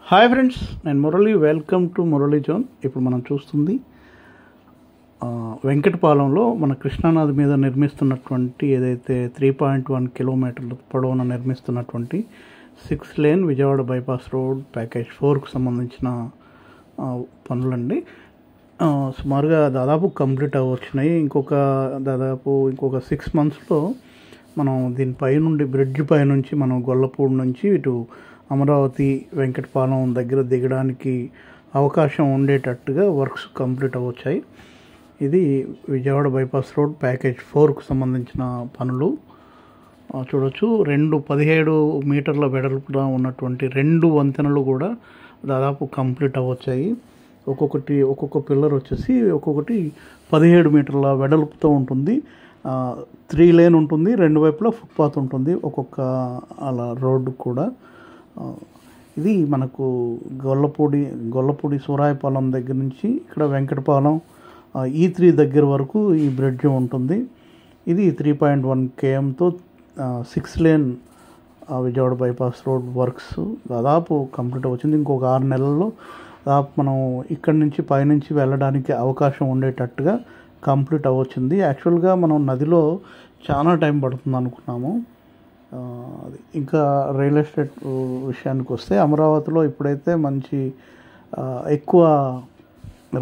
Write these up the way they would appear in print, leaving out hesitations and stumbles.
Hi friends, నేను Murali. Welcome to Murali zone. ఇప్పుడు మనం చూస్తుంది వెంకటపాలెంలో మన కృష్ణానది మీద నిర్మిస్తున్నటువంటి ఏదైతే 3.1 కిలోమీటర్ల పొడవున నిర్మిస్తున్నటువంటి 6 lane Vijayawada bypass road package 4కు సంబంధించిన పనులండి. సుమారుగా దాదాపు కంప్లీట్ అవ్వచ్చినాయి. ఇంకొక 6 మంత్స్లో మనం దీనిపై నుండి బ్రిడ్జ్ పై నుంచి మనం గొల్లపూడి నుంచి ఇటు అమరావతి వెంకటపాలెం దగ్గర దిగడానికి అవకాశం ఉండేటట్టుగా వర్క్స్ కంప్లీట్ అవ్వచ్చాయి. ఇది విజయవాడ బైపాస్ రోడ్ ప్యాకేజ్ 4కు సంబంధించిన పనులు. చూడవచ్చు, 17 మీటర్ల వెడల్పుగా ఉన్నటువంటి 2 వంతెనలు కూడా దాదాపు కంప్లీట్ అవ్వచ్చాయి. ఒక్కొక్క పిల్లర్ వచ్చేసి ఒక్కొక్కటి 17 మీటర్ల వెడల్పుతో ఉంటుంది. 3 లేన్ ఉంటుంది, 2 వైపులా ఫుట్పాత్ ఉంటుంది ఒక్కొక్క అలా రోడ్డు కూడా. ఇది మనకు గొల్లపూడి సూరాయపాలెం దగ్గర నుంచి ఇక్కడ వెంకటపాలెం E3 దగ్గర వరకు ఈ బ్రిడ్జ్ ఉంటుంది. ఇది 3.1 kmతో 6 lane Vijayawada bypass road works దాదాపు కంప్లీట్ వచ్చింది. ఇంకొక 6 నెలల్లో దాదాపు మనం ఇక్కడి నుంచి పైనుంచి వెళ్ళడానికి అవకాశం ఉండేటట్టుగా కంప్లీట్ అవ్వచ్చింది. యాక్చువల్గా మనం నదిలో చాలా టైం పడుతుంది అనుకున్నాము. ఇంకా రియల్ ఎస్టేట్ విషయానికి వస్తే అమరావతిలో ఇప్పుడైతే మంచి ఎక్కువ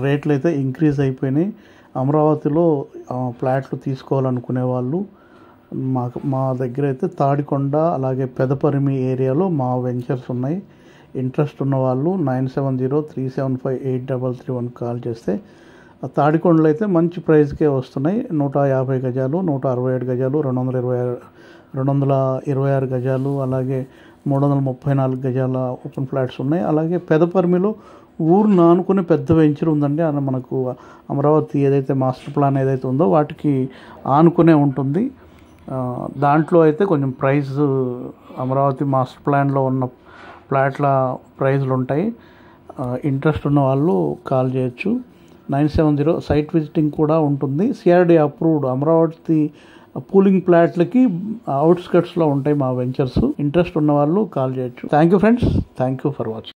రేట్లు అయితే ఇంక్రీజ్ అయిపోయినాయి. అమరావతిలో ఫ్లాట్లు తీసుకోవాలనుకునే వాళ్ళు మా దగ్గర అయితే తాడికొండ అలాగే పెదపరిమి ఏరియాలో మా వెంచర్స్ ఉన్నాయి. ఇంట్రెస్ట్ ఉన్న వాళ్ళు 9703758331 కాల్ చేస్తే తాడికొండలు అయితే మంచి ప్రైస్కే వస్తున్నాయి. 150 గజాలు, 167 గజాలు, 226 గజాలు, అలాగే 334 గజాల ఓపెన్ ఫ్లాట్స్ ఉన్నాయి. అలాగే పెదపరిమిలో ఊరు ఆనుకునే పెద్ద వెంచర్ ఉందండి. అలా మనకు అమరావతి ఏదైతే మాస్టర్ ప్లాన్ ఏదైతే ఉందో వాటికి ఆనుకునే ఉంటుంది. దాంట్లో అయితే కొంచెం ప్రైస్ అమరావతి మాస్టర్ ప్లాన్లో ఉన్న ఫ్లాట్ల ప్రైజ్లు ఉంటాయి. ఇంట్రెస్ట్ ఉన్న వాళ్ళు కాల్ చేయొచ్చు. 970 సైట్ విజిటింగ్ కూడా ఉంటుంది. సిఆర్డి అప్రూవ్డ్ అమరావతి పూలింగ్ ఫ్లాట్లకి అవుట్స్కట్స్లో ఉంటాయి మా వెంచర్స్. ఇంట్రెస్ట్ ఉన్న వాళ్ళు కాల్ చేయొచ్చు. Thank you friends, thank you for watching.